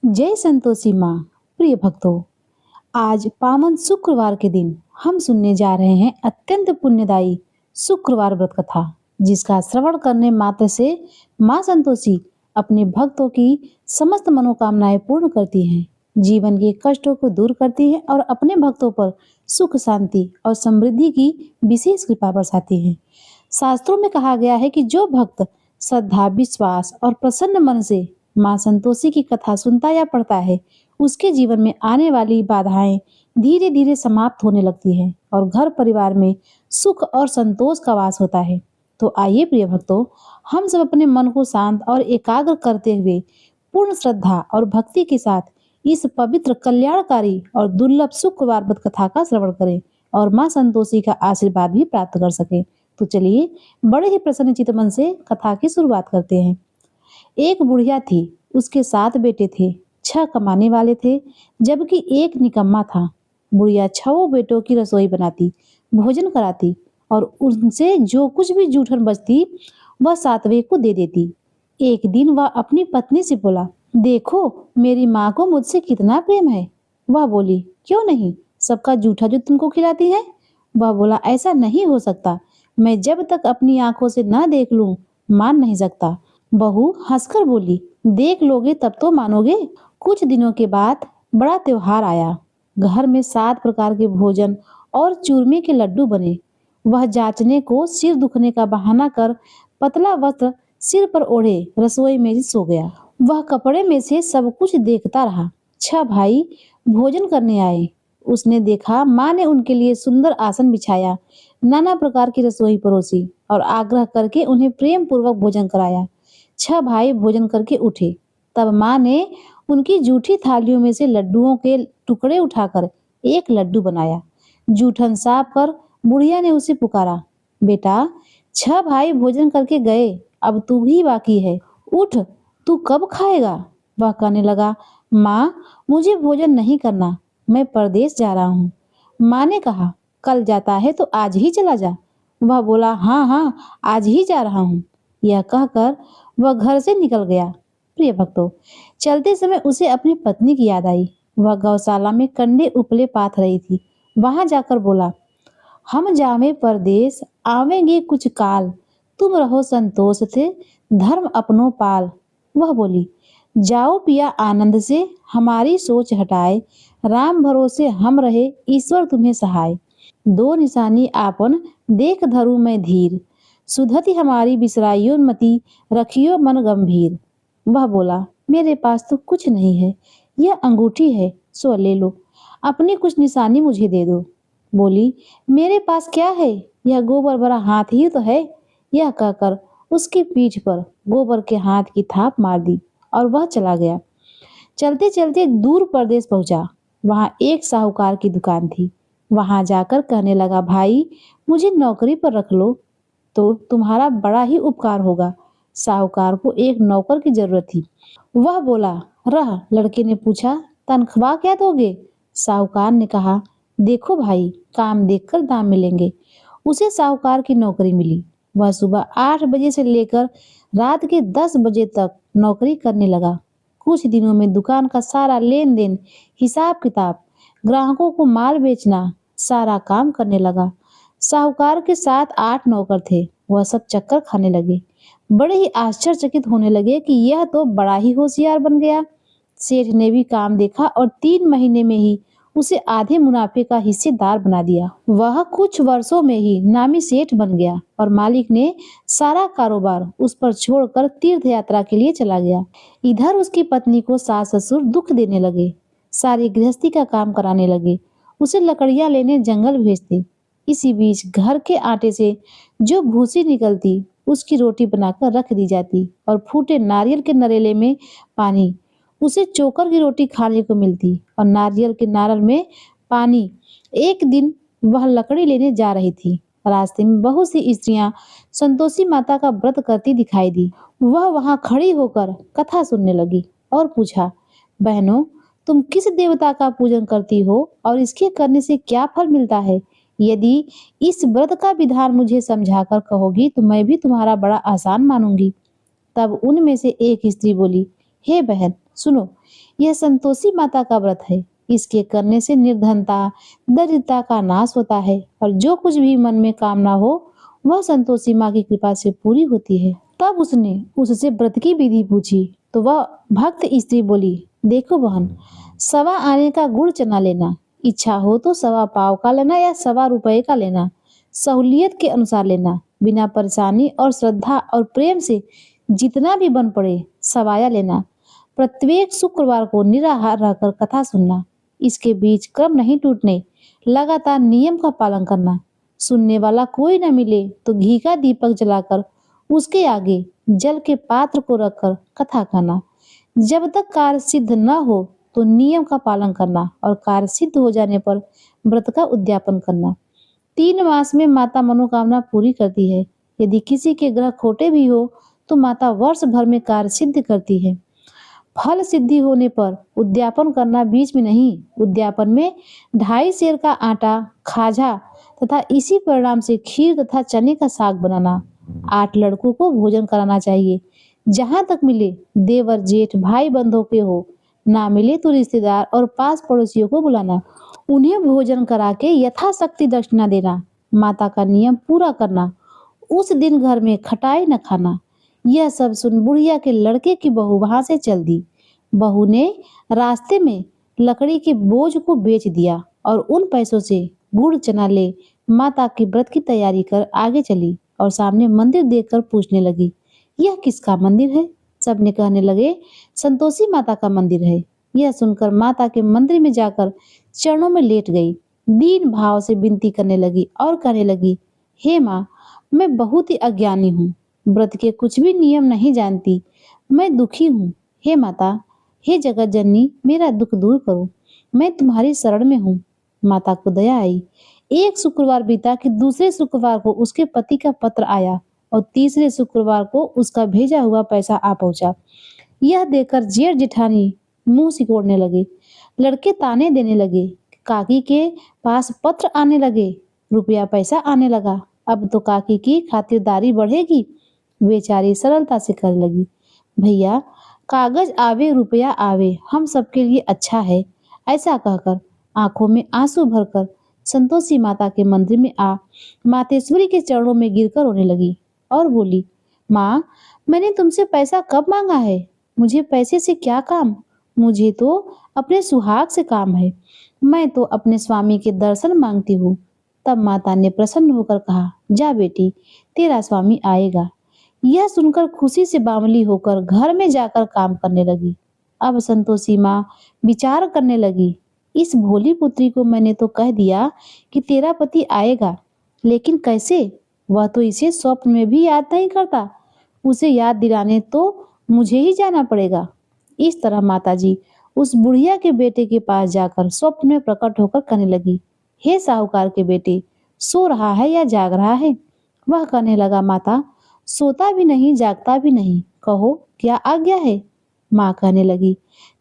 जय संतोषी माँ। प्रिय भक्तों, आज पावन शुक्रवार के दिन हम सुनने जा रहे हैं अत्यंत पुण्यदायी शुक्रवार व्रत कथा, जिसका श्रवण करने मात्र से माँ संतोषी अपने भक्तों की समस्त मनोकामनाएं पूर्ण करती हैं, जीवन के कष्टों को दूर करती हैं और अपने भक्तों पर सुख शांति और समृद्धि की विशेष कृपा बरसाती हैं। शास्त्रों में कहा गया है कि जो भक्त श्रद्धा विश्वास और प्रसन्न मन से माँ संतोषी की कथा सुनता या पढ़ता है, उसके जीवन में आने वाली बाधाएं धीरे धीरे समाप्त होने लगती हैं और घर परिवार में सुख और संतोष का वास होता है। तो आइए प्रिय भक्तों, हम सब अपने मन को शांत और एकाग्र करते हुए पूर्ण श्रद्धा और भक्ति के साथ इस पवित्र कल्याणकारी और दुर्लभ शुक्रवार व्रत कथा का श्रवण करें और माँ संतोषी का आशीर्वाद भी प्राप्त कर सकें। तो चलिए बड़े ही प्रसन्न चित्त मन से कथा की शुरुआत करते हैं। एक बुढ़िया थी, उसके 7 बेटे थे। 6 कमाने वाले थे, जबकि एक निकम्मा था। बुढ़िया 6 बेटों की रसोई बनाती, भोजन कराती और उनसे जो कुछ भी जूठन बचती वह 7वें को दे देती। एक दिन वह अपनी पत्नी से बोला, देखो मेरी माँ को मुझसे कितना प्रेम है। वह बोली, क्यों नहीं, सबका जूठा जो तुमको खिलाती है। वह बोला, ऐसा नहीं हो सकता, मैं जब तक अपनी आंखों से ना देख लूं मान नहीं सकता। बहू हंसकर बोली, देख लोगे तब तो मानोगे। कुछ दिनों के बाद बड़ा त्योहार आया। घर में 7 प्रकार के भोजन और चूरमे के लड्डू बने। वह जांचने को सिर दुखने का बहाना कर पतला वस्त्र सिर पर ओढ़े रसोई में सो गया। वह कपड़े में से सब कुछ देखता रहा। 6 भाई भोजन करने आए। उसने देखा माँ ने उनके लिए सुंदर आसन बिछाया, नाना प्रकार की रसोई परोसी और आग्रह करके उन्हें प्रेम पूर्वक भोजन कराया। 6 भाई भोजन करके उठे। तब माँ ने उनकी जूठी थालियों में से लड्डुओं के टुकड़े उठाकर एक लड्डू बनाया। जूठन साफ कर बुढ़िया ने उसे पुकारा, बेटा 6 भाई भोजन करके गए, अब तू ही बाकी है, उठ, तू कब खाएगा। वह कहने लगा, माँ मुझे भोजन नहीं करना, मैं परदेश जा रहा हूँ। माँ ने कहा, कल जाता है तो आज ही चला जा। वह बोला, हाँ हाँ आज ही जा रहा हूँ। यह कहकर वह घर से निकल गया। प्रिय भक्तों, चलते समय उसे अपनी पत्नी की याद आई। वह गौशाला में कंडे उपले पाथ रही थी। वहां जाकर बोला, हम जावे परदेश आवेंगे कुछ काल, तुम रहो संतोष से धर्म अपनों पाल। वह बोली, जाओ पिया आनंद से हमारी सोच हटाए, राम भरोसे हम रहे ईश्वर तुम्हें सहाय। 2 निशानी आपन देख धरू मैं धीर, सुधति हमारी बिसराइयो मति रखियो मन गंभीर। वह बोला, मेरे पास तो कुछ नहीं है, यह अंगूठी है सो ले लो, अपनी कुछ निशानी मुझे दे दो। बोली, मेरे पास क्या है, यह गोबर भरा हाथ ही तो है। यह कहकर उसकी पीठ पर गोबर के हाथ की थाप मार दी और वह चला गया। चलते चलते दूर प्रदेश पहुंचा। वहां एक साहूकार की दुकान थी। वहां जाकर कहने लगा, भाई मुझे नौकरी पर रख लो तो तुम्हारा बड़ा ही उपकार होगा। साहूकार को एक नौकर की जरूरत थी। वह बोला, रह। लड़के ने पूछा, तनख्वाह क्या दोगे। साहूकार ने कहा, देखो भाई काम देखकर दाम मिलेंगे। उसे साहूकार की नौकरी मिली। वह सुबह 8 बजे से लेकर रात के 10 बजे तक नौकरी करने लगा। कुछ दिनों में दुकान का सारा लेन देन, हिसाब किताब, ग्राहकों को माल बेचना, सारा काम करने लगा। साहूकार के साथ 8 नौकर थे। वह सब चक्कर खाने लगे। बड़े ही आश्चर्यचकित होने लगे कि यह तो बड़ा ही होशियार बन गया। सेठ ने भी काम देखा और 3 महीने में ही उसे आधे मुनाफे का हिस्सेदार बना दिया। वह कुछ वर्षों में ही नामी सेठ बन गया और मालिक ने सारा कारोबार उस पर छोड़कर तीर्थ यात्रा के लिए चला गया। इधर उसकी पत्नी को सास ससुर दुख देने लगे, सारी गृहस्थी का काम कराने लगे, उसे लकड़ियां लेने जंगल भेजते। इसी बीच घर के आटे से जो भूसी निकलती उसकी रोटी बनाकर रख दी जाती और फूटे नारियल के नरेले में पानी, उसे चोकर की रोटी खाने को मिलती और नारियल के नारल में पानी। एक दिन वह लकड़ी लेने जा रही थी। रास्ते में बहुत सी स्त्रियां संतोषी माता का व्रत करती दिखाई दी। वह वहां खड़ी होकर कथा सुनने लगी और पूछा, बहनों तुम किस देवता का पूजन करती हो और इसके करने से क्या फल मिलता है। यदि इस व्रत का विधान मुझे समझाकर कहोगी तो मैं भी तुम्हारा बड़ा आसान मानूंगी। तब उनमें से एक स्त्री बोली, हे बहन, सुनो, यह संतोषी माता का व्रत है। इसके करने से निर्धनता, दरिद्रता का नाश होता है और जो कुछ भी मन में कामना हो वह संतोषी माँ की कृपा से पूरी होती है। तब उसने उससे व्रत की विधि पूछी तो वह भक्त स्त्री बोली, देखो बहन, सवा आने का गुड़ चना लेना, इच्छा हो तो सवा पाव का लेना या सवा रुपए का लेना, सहूलियत के अनुसार लेना, बिना परेशानी और श्रद्धा और प्रेम से जितना भी बन पड़े सवाया लेना। प्रत्येक शुक्रवार को निराहार रहकर कथा सुनना, इसके बीच क्रम नहीं टूटने, लगातार नियम का पालन करना। सुनने वाला कोई न मिले तो घी का दीपक जलाकर उसके आगे जल के पात्र को रखकर कथा करना। जब तक कार्य सिद्ध न हो तो नियम का पालन करना और कार्य सिद्ध हो जाने पर व्रत का उद्यापन करना। 3 मास में माता मनोकामना पूरी करती है। यदि किसी के ग्रह खोटे भी हो तो माता वर्ष भर में कार्य सिद्ध करती है। फल सिद्धि होने पर उद्यापन करना बीच में नहीं, उद्यापन में 2.5 सेर का आटा, खाजा तथा इसी परिणाम से खीर तथा चने का साग बनाना। 8 लड़कों को भोजन कराना चाहिए। जहां तक मिले देवर जेठ भाई बंधुओं के हो, ना मिले तो रिश्तेदार और पास पड़ोसियों को बुलाना। उन्हें भोजन करा के यथाशक्ति दक्षिणा देना। माता का नियम पूरा करना। उस दिन घर में खटाई न खाना। यह सब सुन बुढ़िया के लड़के की बहू वहां से चल दी। बहू ने रास्ते में लकड़ी के बोझ को बेच दिया और उन पैसों से गुड़ चना ले माता की व्रत की तैयारी कर आगे चली और सामने मंदिर देखकर पूछने लगी, यह किसका मंदिर है? सबने कहने लगे, संतोषी माता का मंदिर है। यह सुनकर माता के मंदिर में जाकर चरणों में लेट गई। दीन भाव से विनती करने लगी और कहने लगी, हे माँ, मैं बहुत ही अज्ञानी हूँ, व्रत के कुछ भी नियम नहीं जानती, मैं दुखी हूँ। हे माता, हे जगत जननी, मेरा दुख दूर करो, मैं तुम्हारी शरण में हूँ। माता को दया आई। एक शुक्रवार बीता कि दूसरे शुक्रवार को उसके पति का पत्र आया और तीसरे शुक्रवार को उसका भेजा हुआ पैसा आ पहुंचा। यह देखकर जेठ जेठानी मुंह सिकोड़ने लगे। लड़के ताने देने लगे। काकी के पास पत्र आने लगे, रुपया पैसा आने लगा, अब तो काकी की खातिरदारी बढ़ेगी। बेचारी सरलता से कहने लगी, भैया, कागज आवे रुपया आवे, हम सबके लिए अच्छा है। ऐसा कहकर आंखों में आंसू भरकर संतोषी माता के मंदिर में आ मातेश्वरी के चरणों में गिरकर रोने लगी और बोली, माँ, मैंने तुमसे पैसा कब मांगा है? मुझे पैसे से क्या काम? मुझे तो अपने सुहाग से काम है। मैं तो अपने स्वामी के दर्शन मांगती हूँ। तब माता ने प्रसन्न होकर कहा, जा बेटी, तेरा स्वामी आएगा। यह सुनकर खुशी से बावली होकर घर में जाकर काम करने लगी। अब संतोषी माँ विचार करने लगी, इस भोली पुत्री को मैंने तो कह दिया कि तेरा पति आएगा, लेकिन कैसे? वह तो इसे स्वप्न में भी याद नहीं करता। उसे याद दिलाने तो मुझे ही जाना पड़ेगा। इस तरह माताजी उस बुढ़िया के बेटे के पास जाकर स्वप्न में प्रकट होकर कहने लगी, हे साहूकार के बेटे, सो रहा है या जाग रहा है? वह कहने लगा, माता, सोता भी नहीं जागता भी नहीं, कहो क्या आज्ञा है? माँ कहने लगी,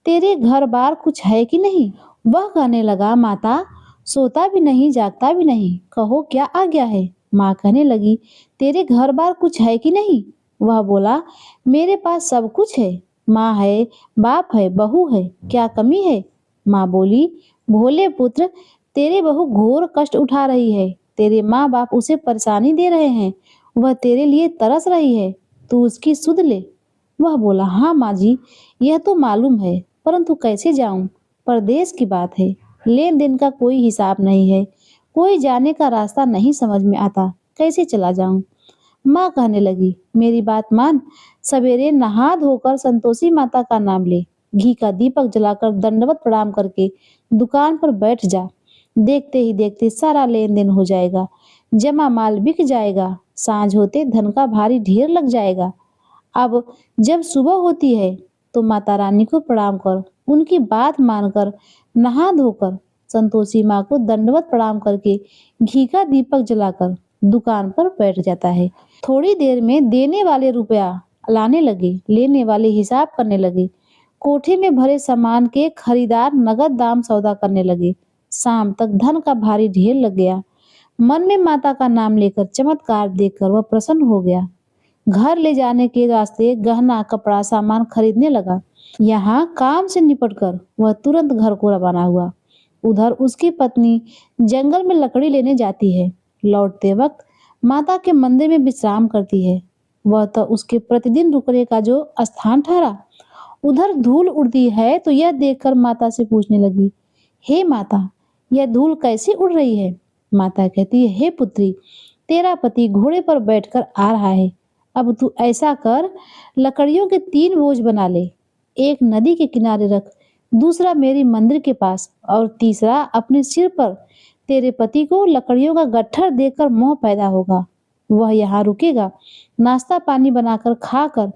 तेरे घर बार कुछ है कि नहीं? वह कहने लगा, माता, सोता भी नहीं जागता भी नहीं, कहो क्या आज्ञा है? माँ कहने लगी, तेरे घर बार कुछ है कि नहीं? वह बोला, मेरे पास सब कुछ है, माँ है, बाप है, बहू है, क्या कमी है? माँ बोली, भोले पुत्र, तेरे बहू घोर कष्ट उठा रही है, तेरे माँ बाप उसे परेशानी दे रहे हैं, वह तेरे लिए तरस रही है, तू उसकी सुध ले। वह बोला, हाँ माँ जी, यह तो मालूम है, परंतु कैसे जाऊं? परदेश की बात है, लेन देन का कोई हिसाब नहीं है, कोई जाने का रास्ता नहीं समझ में आता, कैसे चला जाऊं? माँ कहने लगी, मेरी बात मान, सवेरे नहा धोकर संतोषी माता का नाम ले, घी का दीपक जलाकर दंडवत प्रणाम करके दुकान पर बैठ जा। देखते ही देखते सारा लेन देन हो जाएगा, जमा माल बिक जाएगा, सांझ होते धन का भारी ढेर लग जाएगा। अब जब सुबह होती है तो माता रानी को प्रणाम कर, उनकी बात मानकर नहा धोकर संतोषी माँ को दंडवत प्रणाम करके घी का दीपक जलाकर दुकान पर बैठ जाता है। थोड़ी देर में देने वाले रुपया लाने लगे, लेने वाले हिसाब करने लगे। कोठे में भरे सामान के खरीदार नगद दाम सौदा करने लगे। शाम तक धन का भारी ढेर लग गया। मन में माता का नाम लेकर चमत्कार देखकर वह प्रसन्न हो गया। घर ले जाने के रास्ते गहना कपड़ा सामान खरीदने लगा। यहाँ काम से निपटकर वह तुरंत घर को रवाना हुआ। उधर उसकी पत्नी जंगल में लकड़ी लेने जाती है। लौटते वक्त माता के मंदिर में विश्राम करती है। वह तो उसके प्रतिदिन रुकने का जो स्थान ठहरा। उधर धूल उड़ती है तो यह देखकर माता से पूछने लगी, हे माता, यह धूल कैसे उड़ रही है? माता कहती है, हे पुत्री, तेरा पति घोड़े पर बैठकर आ रहा है। अब तू ऐसा कर, लकड़ियों के 3 बोझ बना ले। एक नदी के किनारे रख, दूसरा मेरी मंदिर के पास और तीसरा अपने सिर पर। तेरे पति को लकड़ियों का गट्ठर देखकर मोह पैदा होगा। वह यहाँ रुकेगा, नाश्ता पानी बनाकर खाकर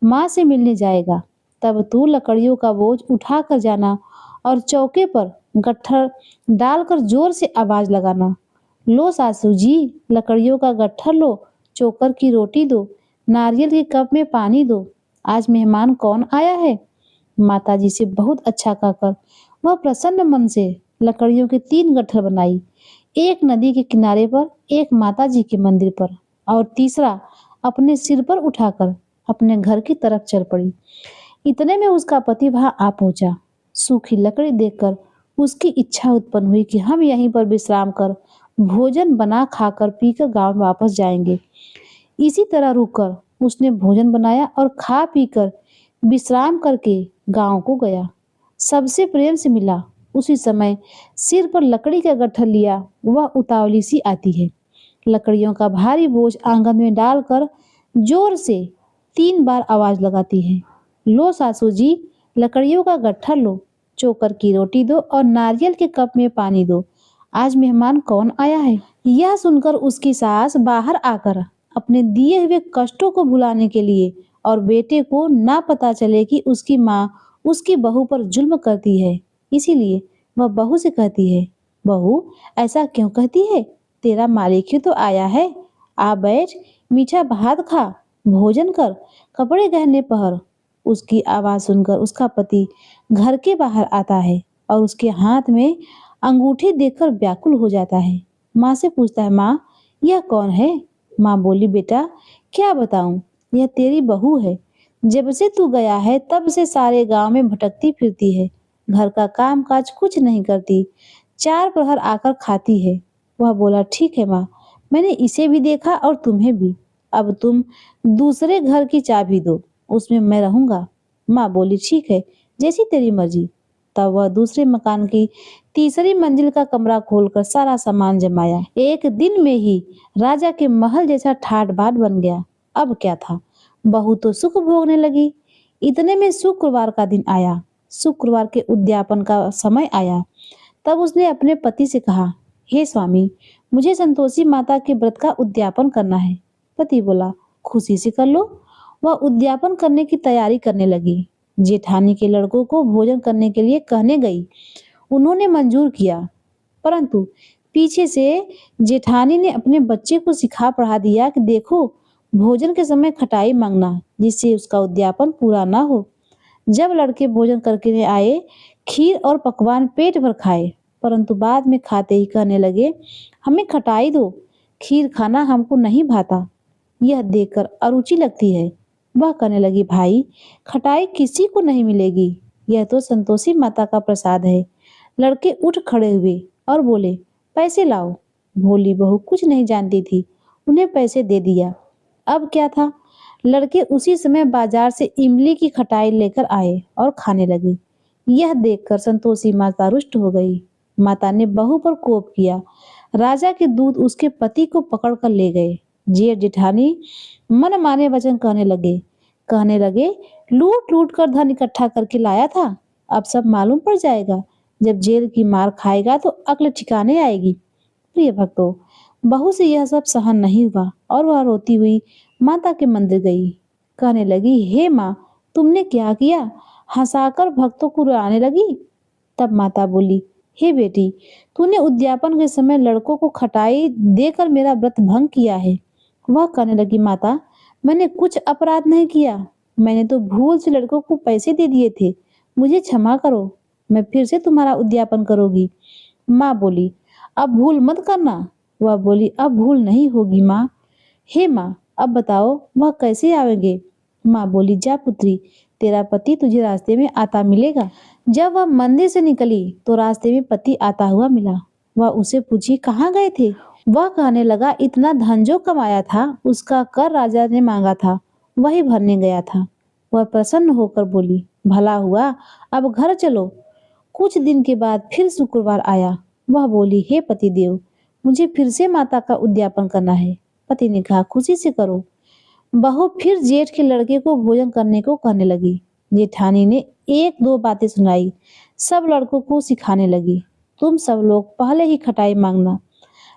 माँ से मिलने जाएगा। तब तू लकड़ियों का बोझ उठा कर जाना और चौके पर गट्ठर डालकर जोर से आवाज लगाना, लो सासू जी, लकड़ियों का गट्ठर लो, चोकर की रोटी दो, नारियल के कप में पानी दो। आज मेहमान कौन आया है? माताजी से बहुत अच्छा कहकर वह प्रसन्न मन से लकड़ियों के 3 गट्ठर बनाई। एक नदी के किनारे पर, एक माताजी के मंदिर पर और तीसरा अपने सिर पर उठाकर अपने घर की तरफ चल पड़ी। इतने में उसका पति वहां आ पहुंचा। सूखी लकड़ी देखकर उसकी इच्छा उत्पन्न हुई कि हम यहीं पर विश्राम कर भोजन बना खाकर पीकर गांव में वापस जाएंगे। इसी तरह रुककर उसने भोजन बनाया और खा पीकर विश्राम करके गांव को गया। सबसे प्रेम से मिला। उसी समय सिर पर लकड़ी का गट्ठर लिया वह उतावली सी आती है। लकड़ियों का भारी बोझ आंगन में डालकर जोर से 3 बार आवाज लगाती है, लो सासू जी, लकड़ियों का गट्ठर लो, चोकर की रोटी दो और नारियल के कप में पानी दो। आज मेहमान कौन आया है? यह सुनकर उसकी सास बाहर आकर अपने दिए हुए कष्टों को भुलाने के लिए और बेटे को ना पता चले कि उसकी माँ उसकी बहू पर जुल्म करती है, इसीलिए वह बहू से कहती है, बहू, ऐसा क्यों कहती है? तेरा मालिक ही तो आया है। आ बैठ, मीठा भात खा, भोजन कर, कपड़े गहने पहन। उसकी आवाज सुनकर उसका पति घर के बाहर आता है और उसके हाथ में अंगूठी देखकर व्याकुल हो जाता है। माँ से पूछता है, माँ, यह कौन है? माँ बोली, बेटा, क्या बताऊं, यह तेरी बहू है। जब से तू गया है तब से सारे गांव में भटकती फिरती है। घर का काम काज कुछ नहीं करती, 4 प्रहर आकर खाती है। वह बोला, ठीक है माँ, मैंने इसे भी देखा और तुम्हें भी। अब तुम दूसरे घर की चाबी दो, उसमें मैं रहूंगा। माँ बोली, ठीक है, जैसी तेरी मर्जी। तब वह दूसरे मकान की तीसरी मंजिल का कमरा खोलकर सारा सामान जमाया। एक दिन में ही राजा के महल जैसा ठाट बाट बन गया। अब क्या था, बहू तो सुख भोगने लगी। इतने में शुक्रवार का दिन आया। शुक्रवार के उद्यापन का समय आया। तब उसने अपने पति से कहा, हे स्वामी, मुझे संतोषी माता के व्रत का उद्यापन करना है। पति बोला, खुशी से कर लो। वह उद्यापन करने की तैयारी करने लगी। जेठानी के लड़कों को भोजन करने के लिए कहने गई। उन्होंने मंजूर किया, परंतु पीछे से जेठानी ने अपने बच्चे को सिखा पढ़ा दिया कि देखो, भोजन के समय खटाई मांगना, जिससे उसका उद्यापन पूरा ना हो। जब लड़के भोजन करके आए, खीर और पकवान पेट भर खाए, परंतु बाद में खाते ही कहने लगे, हमें खटाई दो, खीर खाना हमको नहीं भाता। यह देखकर अरुचि लगती है। वह कहने लगी, भाई, खटाई किसी को नहीं मिलेगी, यह तो संतोषी माता का प्रसाद है। लड़के उठ खड़े हुए और बोले, पैसे लाओ। भोली बहू कुछ नहीं जानती थी, उन्हें पैसे दे दिया। अब क्या था, लड़के उसी समय बाजार से इमली की खटाई लेकर आए और खाने लगे। यह देखकर संतोषी माता रुष्ट हो गई। माता ने बहू पर कोप किया। राजा के दूत उसके पति को पकड़कर ले गए। जेठ जेठानी मन माने वचन कहने लगे, लूट लूट कर धन इकट्ठा करके लाया था, अब सब मालूम पड़ जाएगा। जब जेल की मार खाएगा तो अक्ल ठिकाने आएगी। प्रिय भक्तों, बहू से यह सब सहन नहीं हुआ और वह रोती हुई माता के मंदिर गई। कहने लगी, हे माँ, तुमने क्या किया? हंसाकर भक्तों को रुलाने लगी। तब माता बोली, हे बेटी, तूने उद्यापन के समय लड़कों को खटाई देकर मेरा व्रत भंग किया है। वह कहने लगी, माता, मैंने कुछ अपराध नहीं किया, मैंने तो भूल से लड़कों को पैसे दे दिए थे, मुझे क्षमा करो, मैं फिर से तुम्हारा उद्यापन करूंगी। माँ बोली, अब भूल मत करना। वह बोली, अब भूल नहीं होगी माँ। हे माँ, अब बताओ वह कैसे आएंगे? माँ बोली, जा पुत्री, तेरा पति तुझे रास्ते में आता मिलेगा। जब वह मंदिर से निकली तो रास्ते में पति आता हुआ मिला। वह उसे पूछी, कहाँ गए थे? वह कहने लगा, इतना धन जो कमाया था उसका कर राजा ने मांगा था, वही भरने गया था। वह प्रसन्न होकर बोली, भला हुआ, अब घर चलो। कुछ दिन के बाद फिर शुक्रवार आया। वह बोली, हे पतिदेव, मुझे फिर से माता का उद्यापन करना है। पति ने कहा, खुशी से करो। बहू फिर जेठ के लड़के को भोजन करने को कहने लगी। जेठानी ने एक दो बातें सुनाई। सब लड़कों को सिखाने लगी, तुम सब लोग पहले ही खटाई मांगना।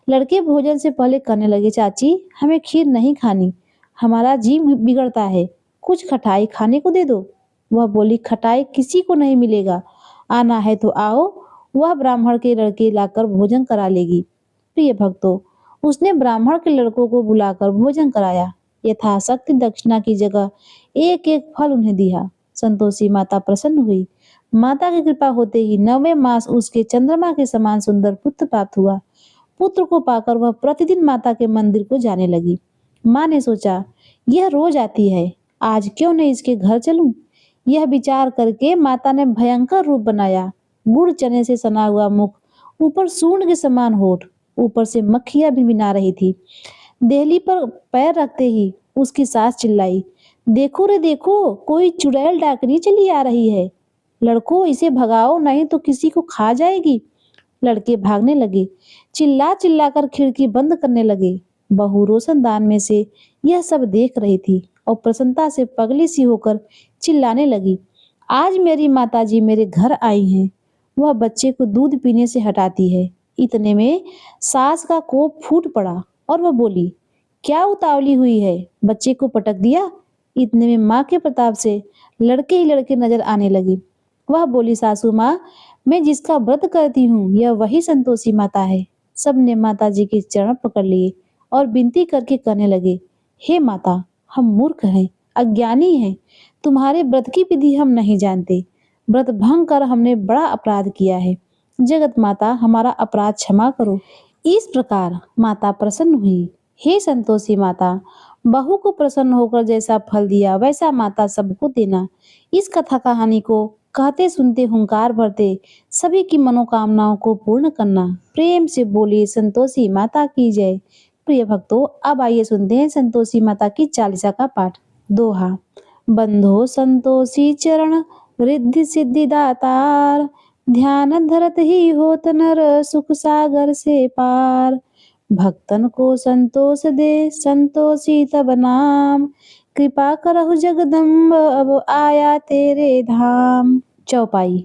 लड़के भोजन से पहले कहने लगे, चाची हमें खीर नहीं खानी, हमारा जी बिगड़ता है, कुछ खटाई खाने को दे दो। वह बोली, खटाई किसी को नहीं मिलेगा, आना है तो आओ, वह ब्राह्मण के लड़के लाकर भोजन करा लेगी। प्रिय भक्तों, उसने ब्राह्मण के लड़कों को बुलाकर भोजन कराया। यथाशक्ति दक्षिणा की जगह एक एक फल उन्हें दिया। संतोषी माता प्रसन्न हुई। माता की कृपा होते ही 9वें मास उसके चंद्रमा के समान सुंदर पुत्र प्राप्त हुआ। पुत्र को पाकर वह प्रतिदिन माता के मंदिर को जाने लगी। माँ ने सोचा, यह रोज आती है, आज क्यों नहीं इसके घर चलूं? यह विचार करके माता ने भयंकर रूप बनाया। गुड़ चने से सना हुआ मुख, ऊपर सूंड के समान होठ, ऊपर से मक्खियां भी बिना रही थी। देहली पर पैर रखते ही उसकी सास चिल्लाई, देखो रे देखो, कोई चुड़ैल डाकनी चली आ रही है। लड़कों, इसे भगाओ नहीं तो किसी को खा जाएगी। लड़के भागने लगे, चिल्ला चिल्ला कर खिड़की बंद करने लगे। बहू रोशनदान में से यह सब देख रही थी और प्रसन्नता से पगली सी होकर चिल्लाने लगी, आज मेरी माताजी मेरे घर आई हैं। वह बच्चे को दूध पीने से हटाती है। इतने में सास का कोप फूट पड़ा और वह बोली, क्या उतावली हुई है, बच्चे को पटक दिया? इतने में माँ के प्रताप से लड़के ही लड़के नजर आने लगी। वह बोली, सासू माँ, मैं जिसका व्रत करती हूँ यह वही संतोषी माता है। सबने माता जी के चरण पकड़ लिए और विनती करके कहने लगे, हे माता, हम मूर्ख हैं, अज्ञानी हैं, तुम्हारे व्रत की विधि हम नहीं जानते। व्रत भंग कर हमने बड़ा अपराध किया है। जगत माता, हमारा अपराध क्षमा करो। इस प्रकार माता प्रसन्न हुई। हे संतोषी माता, बहू को प्रसन्न होकर जैसा फल दिया वैसा माता सबको देना। इस कथा कहानी को कहते सुनते हुंकार भरते सभी की मनोकामनाओं को पूर्ण करना। प्रेम से बोलिए संतोषी माता की जय। प्रिय भक्तों, अब आइए सुनते हैं संतोषी माता की चालीसा का पाठ। दोहा। बंधो संतोषी चरण, रिद्धि सिद्धि दातार, ध्यान धरत ही होत नर, सुख सागर से पार। भक्तन को संतोष दे, संतोषी तब नाम, कृपा करहु जगदम्ब, अब आया तेरे धाम। चौपाई।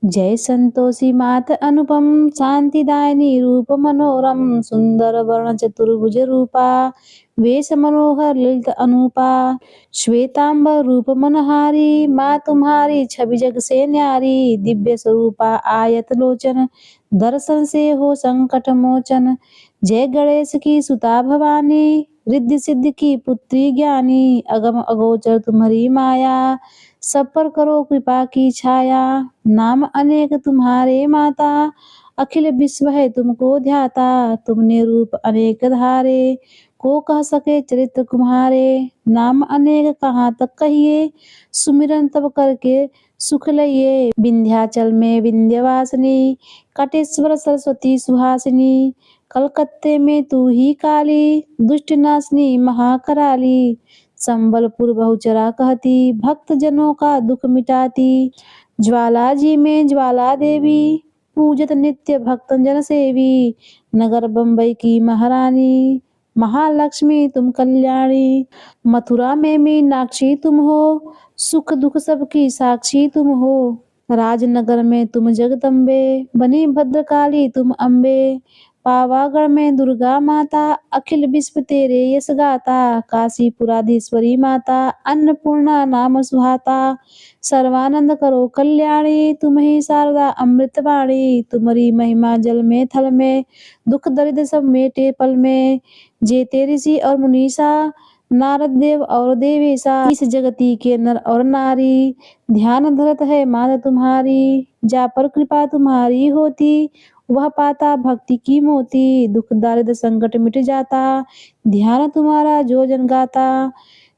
जय संतोषी मात अनुपम, शांतिदायिनी रूप मनोरम, सुंदर वर्ण चतुर्भुज रूपा, वेश मनोहर ललित अनूपा, श्वेतांबर रूप मनहारी, माँ तुम्हारी छवि जग से न्यारी, दिव्य स्वरूपा आयत लोचन, दर्शन से हो संकट मोचन। जय गणेश की सुता भवानी, रिद्धि सिद्धि की पुत्री ज्ञानी, अगम अगोचर तुम्हारी माया, सब पर करो कृपा की छाया। नाम अनेक तुम्हारे माता, अखिल विश्व है तुमको ध्याता, तुमने रूप अनेक धारे, को कह सके चरित्र तुम्हारे। नाम अनेक कहाँ तक कहिए, सुमिरन तब करके सुख लइए। विंध्याचल में विंध्यवासिनी, कटेश्वर सरस्वती सुहासिनी, कलकत्ते में तू ही काली, दुष्ट नाशनी महाकराली। संबलपुर बहुचरा कहती, भक्त जनों का दुख मिटाती, ज्वाला जी में ज्वाला देवी, पूजत नित्य भक्त जन सेवी। नगर बम्बई की महारानी, महालक्ष्मी तुम कल्याणी। मथुरा में मीनाक्षी तुम हो, सुख दुख सबकी साक्षी तुम हो। राजनगर में तुम जगदम्बे, बनी भद्रकाली तुम अम्बे। पावागढ़ में दुर्गा माता, अखिल विश्व तेरे यश गाता। काशीपुराधीश्वरी माता, अन्नपूर्णा नाम सुहाता। सर्वानंद करो कल्याणी, तुम ही शारदा अमृतवाणी। तुम्हारी महिमा जल में थल में, दुख दरिद्र सब मेटे पल में। जेते ऋषि और मुनीसा, नारद देव और देवेशा। इस जगती के नर और नारी, ध्यान धरत है माता तुम्हारी। जा पर कृपा तुम्हारी होती, वह पाता भक्ति की मोती। दुख दारिद्र संकट मिट जाता, ध्यान तुम्हारा जो जन गाता।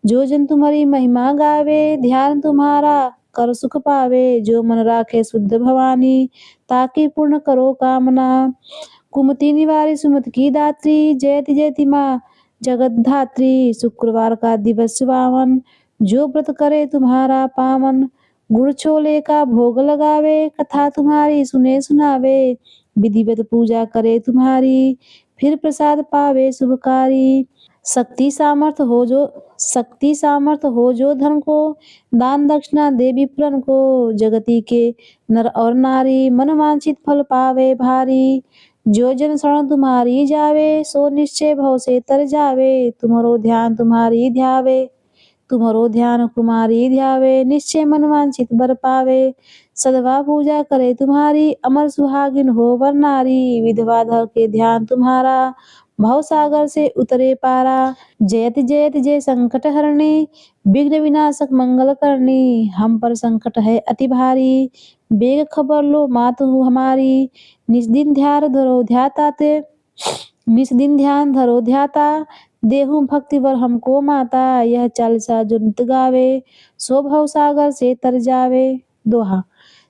जो जन तुम्हारी महिमा गावे, ध्यान तुम्हारा कर सुख पावे। जो मन राखे शुद्ध भवानी, ताकि पूर्ण करो कामना। कुमति निवारी सुमति की दात्री, जयति जयति माँ जगत धात्री। शुक्रवार का दिवस पावन, जो व्रत करे तुम्हारा पावन। गुड़ छोले का भोग लगावे, कथा तुम्हारी सुने सुनावे। विधिवत पूजा करे तुम्हारी, फिर प्रसाद पावे शुभकारी। शक्ति सामर्थ हो जो धन को, दान दक्षिणा दे विप्रन को। जगती के नर और नारी, मन वांछित फल पावे भारी। जो जन शरण तुम्हारी जावे, सो निश्चय भव से तर जावे। तुम्हारो ध्यान कुमारी ध्यावे, निश्चय मन वांछित बर पावे। सदवा पूजा करे तुम्हारी, अमर सुहागिन हो वर नारी। विधवा धर के ध्यान तुम्हारा, भव सागर से उतरे पारा। जयति जयति जय संकट हरणी, विघ्न विनाशक मंगल करनी। हम पर संकट है अति भारी, बेग खबर लो मातु हमारी। निज दिन ध्यान धरो ध्याता, देहु भक्ति वर हमको माता। यह चालीसा जो नित गावे, सो भव सागर से तर जावे। दोहा।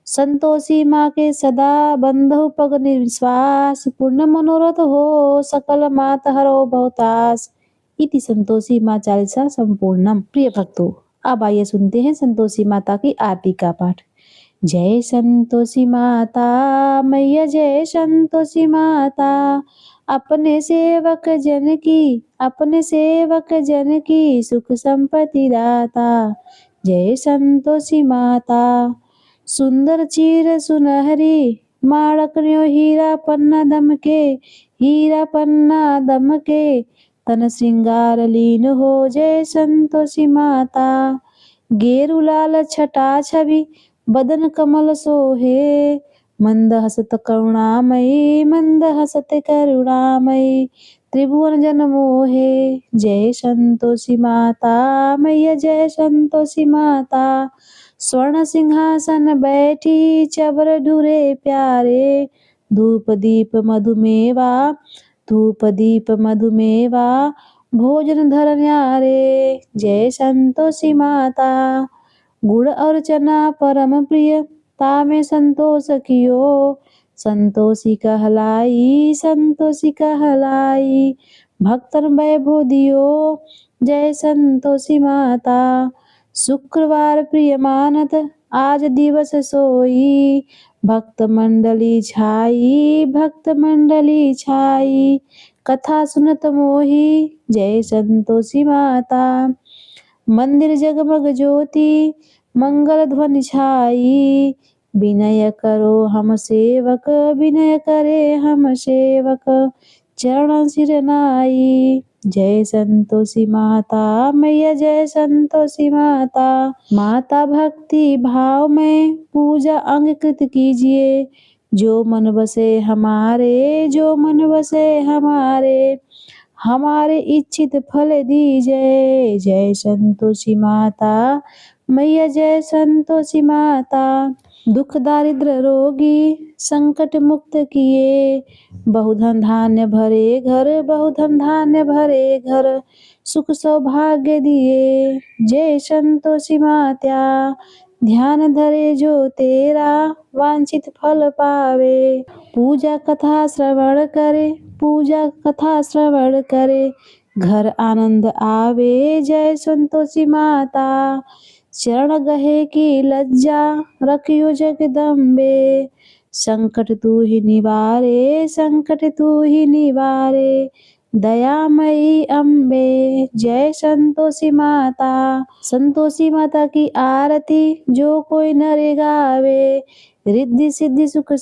संतोषी माँ के सदा बंधु पग निश्वास, पूर्ण मनोरथ हो सकल मात हरो बहुतास। इति संतोषी माँ चालीसा संपूर्णम। प्रिय भक्तों, अब आइए सुनते हैं संतोषी माता की आरती का पाठ। जय संतोषी माता मैया, जय संतोषी माता। अपने सेवक जन की सुख संपत्ति दाता। जय संतोषी माता। सुंदर चीर सुनहरी, माणक्यो हीरा पन्ना दमके। तन श्रृंगार लीन हो, जय संतोषी माता। गेरु लाल छटा छवि, बदन कमल सोहे। मंद हसत करुणामयी, त्रिभुवन जन मोहे। जय संतोषी माता मैया, जय संतोषी माता। स्वर्ण सिंहासन बैठी, चवर ढूरे प्यारे। धूप दीप मधुमेवा, भोजन धर न्यारे। जय संतोषी माता। गुड़ और चना परम प्रिय, तामे संतोष कियो। संतोषी कहलाई, भक्तन वैभव दियो। जय संतोषी माता। शुक्रवार प्रिय मानत, आज दिवस सोई। भक्त मंडली छाई, कथा सुनत मोही। जय संतोषी माता। मंदिर जगमग ज्योति, मंगल ध्वनि छाई। विनय करे हम सेवक, चरण सिर नाई। जय संतोषी माता मैया, जय संतोषी माता। माता भक्ति भाव में पूजा अंगकृत कीजिए। जो मन बसे हमारे, हमारे इच्छित फल दीजिए। जय संतोषी माता मैया, जय संतोषी माता। दुख दारिद्र रोगी, संकट मुक्त किए। बहुधन धान्य भरे घर, सुख सौभाग्य दिए। जय संतोषी माता। ध्यान धरे जो तेरा, वांछित फल पावे। पूजा कथा श्रवण करे, घर आनंद आवे। जय संतोषी माता। चरण गहे की लज्जा, रखियो जगदम्बे। संकट तू ही निवारे, दयामयी अम्बे। जय संतोषी माता। संतोषी माता की आरती जो कोई नर गावे। रिद्धि सिद्धि सुख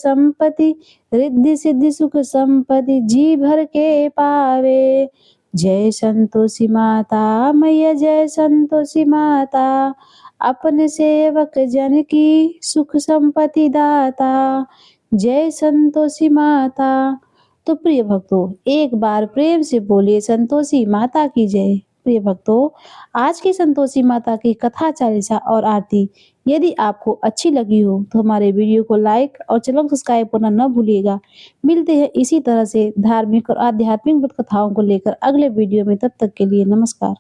संपत्ति, जी भर के पावे। जय संतोषी माता मैया, जय संतोषी माता। अपने सेवक जन की सुख संपत्ति दाता। जय संतोषी माता। तो प्रिय भक्तों, एक बार प्रेम से बोलिए संतोषी माता की जय। प्रिय भक्तों, आज की संतोषी माता की कथा चालीसा और आरती यदि आपको अच्छी लगी हो तो हमारे वीडियो को लाइक और चैनल को सब्सक्राइब करना न भूलिएगा। मिलते हैं इसी तरह से धार्मिक और आध्यात्मिक कथाओं को लेकर अगले वीडियो में। तब तक के लिए नमस्कार।